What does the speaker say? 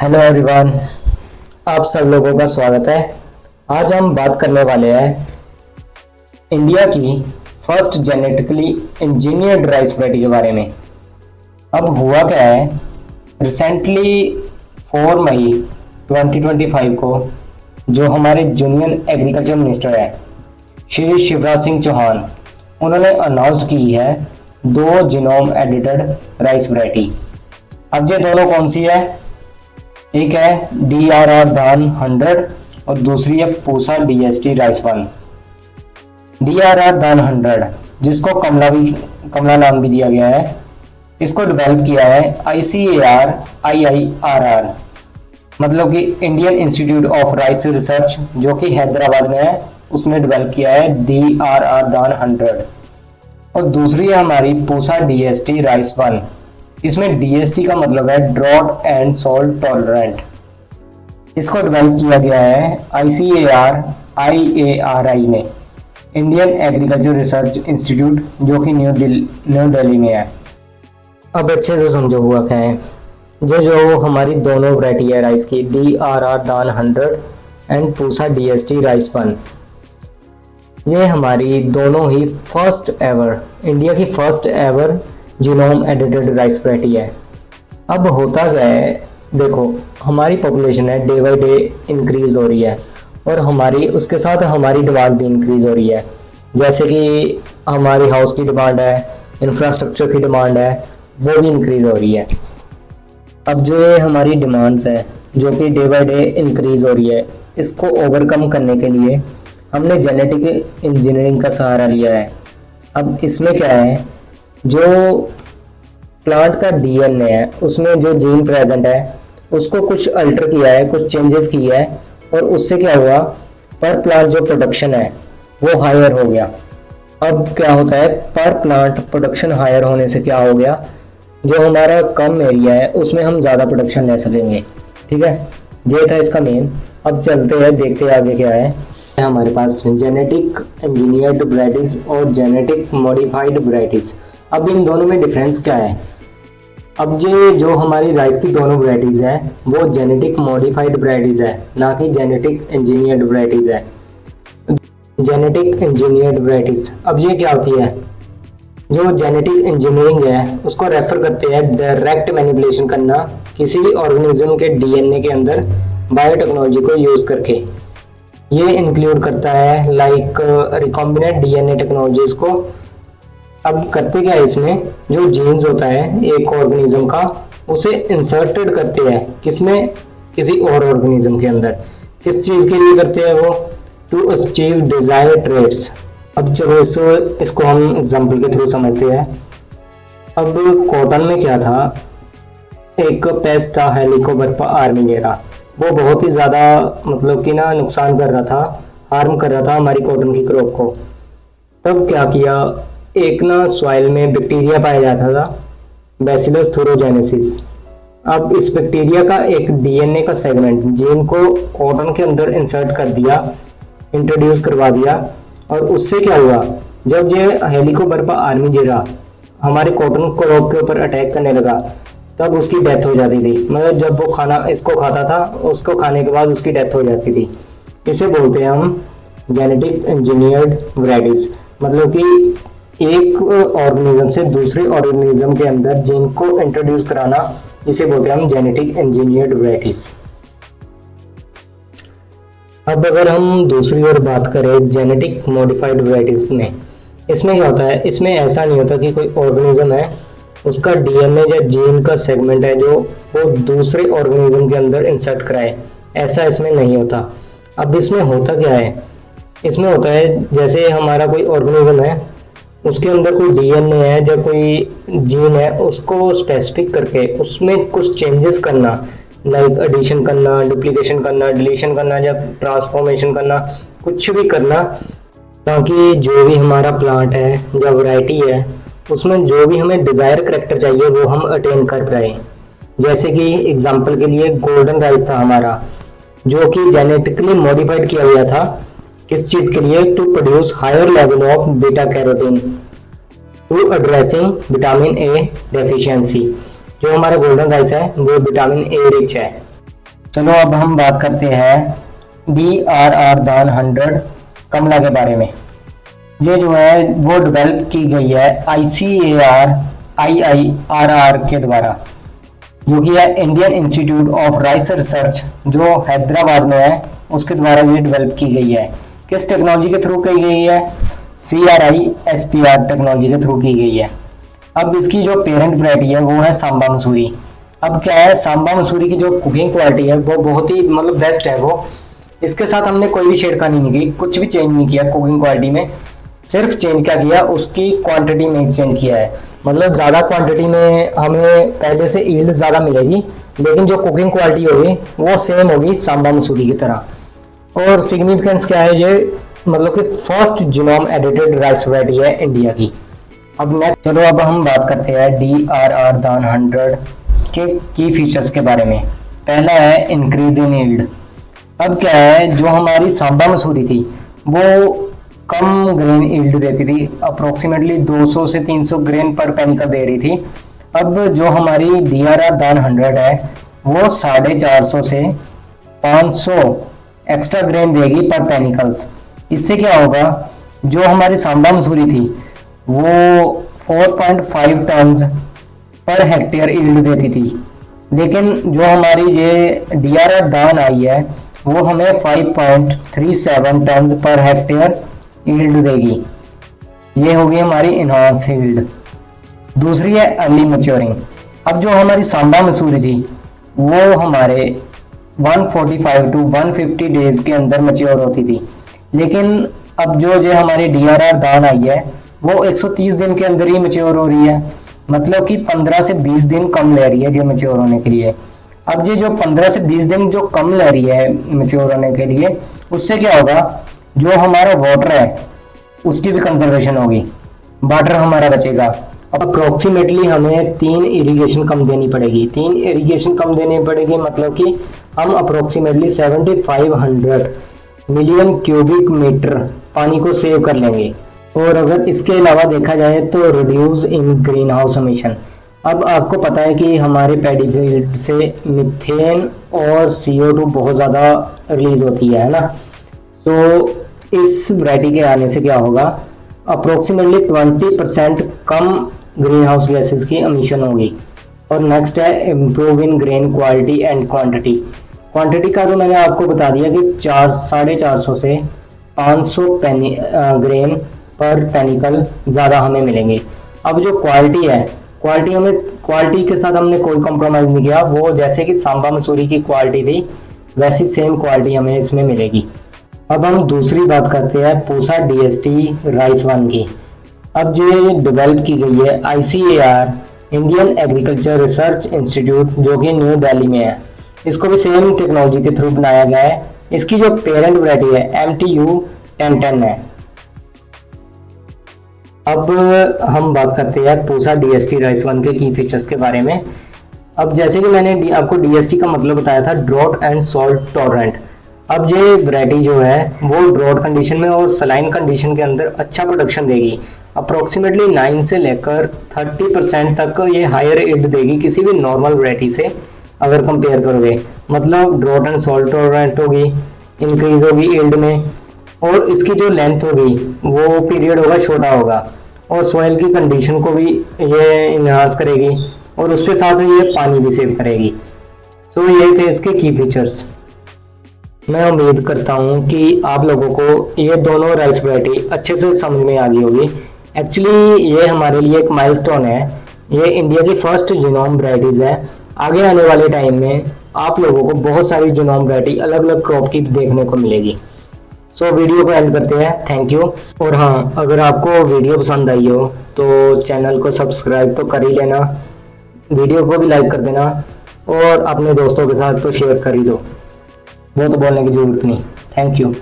Hello everyone, आप सब लोगों का स्वागत है। आज हम बात करने वाले हैं इंडिया की first genetically engineered rice variety के बारे में। अब हुआ क्या है, रिसेंटली 4 मई 2025 को जो हमारे जूनियर एग्रीकल्चर मिनिस्टर है श्री शिवराज सिंह चौहान, उन्होंने अनाउंस की है 2 जीनोम एडिटेड राइस वैरायटी। अब ये दोनों कौन सी है? एक है DRR धान 100 और दूसरी है पूसा DST राइस 1। DRR धान 100 जिसको कमला नाम भी दिया गया है, इसको डेवलप किया है ICAR IIRR, मतलब कि Indian institute of rice research जो कि हैदराबाद में है, उसने डेवलप किया है DRR धान 100। और दूसरी है हमारी पूसा DST राइस 1। इसमें DST का मतलब है ड्रॉट एंड सॉल्ट टॉलरेंट। इसको डेवलप किया गया है ICAR IARI में, इंडियन एग्रीकल्चर रिसर्च इंस्टीट्यूट जो कि न्यू दिल्ली में है। अब अच्छे से समझो हुआ क्या है। जो हमारी दोनों वैरायटी है राइस की, DRR धान 100 एंड पूसा DST राइस 1, ये हमारी दोनों ही इंडिया की first ever genome edited rice variety है। अब होता क्या है, देखो हमारी पॉपुलेशन है डे बाई डे इंक्रीज हो रही है और हमारी उसके साथ हमारी डिमांड भी इंक्रीज हो रही है। जैसे कि हमारी हाउस की डिमांड है, इंफ्रास्ट्रक्चर की डिमांड है, वो भी इंक्रीज हो रही है। अब जो ये हमारी डिमांड्स है जो कि डे बाई डे इंक्रीज हो रही है, इसको ओवरकम करने के लिए हमने जेनेटिक इंजीनियरिंग का सहारा लिया है। अब इसमें क्या है, जो प्लांट का DNA है उसमें जो जीन प्रेजेंट है उसको कुछ अल्टर किया है, कुछ चेंजेस किया है, और उससे क्या हुआ, पर प्लांट जो प्रोडक्शन है वो हायर हो गया। अब क्या होता है, पर प्लांट प्रोडक्शन हायर होने से क्या हो गया, जो हमारा कम एरिया है उसमें हम ज़्यादा प्रोडक्शन ले सकेंगे। ठीक है, ये था इसका मेन। अब चलते हैं, देखते हैं आगे क्या है। हमारे पास जेनेटिक इंजीनियर्ड वैरायटीज और जेनेटिक मॉडिफाइड वैरायटीज। अब इन दोनों में डिफरेंस क्या है? अब ये जो हमारी राइस की दोनों वैरायटीज़ है वो जेनेटिक मॉडिफाइड वैरायटीज़ है, ना कि जेनेटिक इंजीनियर्ड वैरायटीज़ है। जेनेटिक इंजीनियर्ड वैरायटीज़, अब ये क्या होती है, जो जेनेटिक इंजीनियरिंग है उसको रेफर करते हैं डायरेक्ट मैनिपुलेशन करना किसी भी ऑर्गेनिज्म के DNA के अंदर बायोटेक्नोलॉजी को यूज़ करके। ये इंक्लूड करता है लाइक रिकॉम्बिनेंट DNA टेक्नोलॉजीज को। अब करते क्या है, इसमें जो जीन्स होता है एक ऑर्गेनिज्म का, उसे इंसर्टेड करते हैं किसमें, किसी और ऑर्गेनिज्म के अंदर। किस चीज़ के लिए करते हैं वो, टू अचीव डिजायर्ड ट्रेट्स। अब चलो इसको हम एग्जांपल के थ्रू समझते हैं। अब कॉटन में क्या था, एक पेस्ट था हेलिकोबैक्टर आर्मिगेरा, वो बहुत ही ज़्यादा मतलब कि ना नुकसान कर रहा था, हार्म कर रहा था हमारी कॉटन की क्रॉप को। तब क्या किया, एक ना सॉइल में बैक्टीरिया पाया जाता था, बैसिलस थुरोजेनेसिस। अब इस बैक्टीरिया का एक DNA का सेगमेंट जीन को कॉटन के अंदर इंसर्ट कर दिया, इंट्रोड्यूस करवा दिया, और उससे क्या हुआ, जब ये हेलिकोबैक्टर आर्मिगेरा हमारे कॉटन क्रॉप के ऊपर अटैक करने लगा तब उसकी डेथ हो जाती थी। मतलब जब वो खाना इसको खाता था, उसको खाने के बाद उसकी डेथ हो जाती थी। इसे बोलते हैं हम जेनेटिक इंजीनियर्ड वैरायटीज, मतलब कि एक ऑर्गेनिज्म से दूसरे ऑर्गेनिज्म के अंदर जीन को इंट्रोड्यूस कराना, इसे बोलते हैं हम जेनेटिक इंजीनियर्ड वैरायटीज। अब अगर हम दूसरी ओर बात करें जेनेटिक मॉडिफाइड वैरायटीज में, इसमें क्या होता है, इसमें ऐसा नहीं होता कि कोई ऑर्गेनिज्म है उसका DNA या जीन का सेगमेंट है जो वो दूसरे ऑर्गेनिज्म के अंदर इंसर्ट कराए, ऐसा इसमें नहीं होता। अब इसमें होता क्या है, इसमें होता है जैसे हमारा कोई ऑर्गेनिज्म है, उसके अंदर कोई DNA है या कोई जीन है, उसको स्पेसिफिक करके उसमें कुछ चेंजेस करना, लाइक एडिशन करना, डुप्लीकेशन करना, डिलीशन करना या ट्रांसफॉर्मेशन करना, कुछ भी करना, ताकि जो भी हमारा प्लांट है या वैरायटी है उसमें जो भी हमें डिज़ायर करेक्टर चाहिए वो हम अटेन कर पाए। जैसे कि एग्जांपल के लिए गोल्डन राइस था हमारा, जो कि जेनेटिकली मॉडिफाइड किया गया था, किस चीज़ के लिए, to produce higher level of beta carotene to addressing vitamin A deficiency. जो हमारा गोल्डन राइस है वो विटामिन A रिच है। चलो अब हम बात करते हैं DRR दान 100 कमला के बारे में। ये जो है वो डेवलप की गई है ICAR के द्वारा, जो कि है Indian institute of rice research, जो हैदराबाद में है, उसके द्वारा ये डेवलप की गई है। किस टेक्नोलॉजी के थ्रू की गई है? CRISPR टेक्नोलॉजी के थ्रू की गई है। अब इसकी जो पेरेंट वैरायटी है वो है सांबा मसूरी। अब क्या है, सांबा मसूरी की जो कुकिंग क्वालिटी है वो बहुत ही मतलब बेस्ट है। वो इसके साथ हमने कोई भी छेड़खानी नहीं की, कुछ भी चेंज नहीं किया कुकिंग क्वालिटी में। सिर्फ चेंज क्या किया, उसकी क्वांटिटी में चेंज किया है। मतलब ज़्यादा क्वांटिटी में हमें पहले से ईल्ड ज़्यादा मिलेगी, लेकिन जो कुकिंग क्वालिटी होगी वो सेम होगी सांबा मसूरी की तरह। और सिग्निफिकेंस क्या है, ये मतलब कि first genome edited rice variety है इंडिया की। अब नेक्स्ट चलो अब हम बात करते हैं DRR दान 100 के की फीचर्स के बारे में। पहला है इंक्रीज इन ईल्ड। अब क्या है, जो हमारी सांबा मसूरी थी वो कम ग्रेन ईल्ड देती थी, अप्रोक्सीमेटली 200 से 300 ग्रेन पर पेनिकल दे रही थी। अब जो हमारी DRR दान 100 है वो 450 से 500 एक्स्ट्रा ग्रेन देगी पर पेनिकल्स। इससे क्या होगा, जो हमारी सांबा मसूरी थी वो 4.5 टन्स पर हेक्टेयर ईल्ड देती थी, लेकिन जो हमारी ये DRR दान आई है वो हमें 5.37 टन्स पर हेक्टेयर ईल्ड देगी। ये होगी हमारी इनहांस ईल्ड। दूसरी है अर्ली मैच्योरिंग। अब जो हमारी सांबा मसूरी थी वो हमारे 145 टू 150 डेज के अंदर मैच्योर होती थी, लेकिन अब जो हमारी DRR दान आई है वो 130 दिन के अंदर ही मैच्योर हो रही है। मतलब कि 15 से 20 दिन कम ले रही है ये मैच्योर होने के लिए। अब ये जो 15 से 20 दिन जो कम ले रही है मैच्योर होने के लिए, उससे क्या होगा, जो हमारा वाटर है उसकी भी कंजर्वेशन होगी, वाटर हमारा बचेगा। अब अप्रोक्सीमेटली हमें 3 इरिगेशन कम देनी पड़ेगी। 3 इरिगेशन कम देनी पड़ेगी मतलब कि हम अप्रोक्सीमेटली 7500 मिलियन क्यूबिक मीटर पानी को सेव कर लेंगे। और अगर इसके अलावा देखा जाए तो reduce in green house emission. अब आपको पता है कि हमारे पैडी फील्ड से मीथेन और CO2 बहुत ज़्यादा रिलीज होती है ना। सो इस वैरायटी के आने से क्या होगा, अप्रोक्सीमेटली 20% कम ग्रीन हाउस गैसेस की एमिशन होगी। और नेक्स्ट है improve in grain quality and quantity. Quantity का तो मैंने आपको बता दिया कि 450 से 500 ग्रेन पर पेनिकल ज़्यादा हमें मिलेंगे। अब जो क्वालिटी है, क्वालिटी के साथ हमने कोई कॉम्प्रोमाइज़ नहीं किया। वो जैसे कि सांबा मसूरी की क्वालिटी थी वैसी सेम क्वालिटी हमें इसमें मिलेगी। अब हम दूसरी बात करते हैं पूसा DST राइस 1 की। अब जो डेवलप की गई है ICAR Indian agriculture research institute, जो कि न्यू दिल्ली में है। इसको भी सेम टेक्नोलॉजी के थ्रू बनाया गया है। इसकी जो पेरेंट वैरायटी है MTU 1010 है। अब हम बात करते हैं पूसा DST राइस 1 के की फीचर्स के बारे में। अब जैसे कि मैंने आपको DST का मतलब बताया था, ड्रॉट एंड सॉल्ट टॉलरेंट। अब ये वैरायटी जो है वो ड्रॉट कंडीशन में और सलाइन कंडीशन के अंदर अच्छा प्रोडक्शन देगी। अप्रोक्सीमेटली 9 से लेकर 30% तक ये हायर ईल्ड देगी किसी भी नॉर्मल वैरायटी से अगर कंपेयर करोगे। मतलब ड्रॉट एंड सॉल्ट टॉलरेंट होगी, इंक्रीज होगी ईल्ड में, और इसकी जो लेंथ होगी वो पीरियड होगा छोटा होगा, और सॉइल की कंडीशन को भी ये इन्हांस करेगी, और उसके साथ ये पानी भी सेव करेगी। सो ये थे इसके की फीचर्स। मैं उम्मीद करता हूँ कि आप लोगों को ये दोनों राइस वैरायटी अच्छे से समझ में आ गई होगी। एक्चुअली ये हमारे लिए एक माइलस्टोन है। ये इंडिया की फर्स्ट जीनोम वैरायटीज़ है। आगे आने वाले टाइम में आप लोगों को बहुत सारी जीनोम वैरायटी अलग अलग क्रॉप की देखने को मिलेगी। सो वीडियो को एंड करते हैं। Thank you. और हाँ, अगर आपको वीडियो पसंद आई हो तो चैनल को सब्सक्राइब तो कर ही लेना, वीडियो को भी लाइक कर देना, और अपने दोस्तों के साथ तो शेयर कर ही दो। वो तो बोलने की ज़रूरत नहीं। Thank you.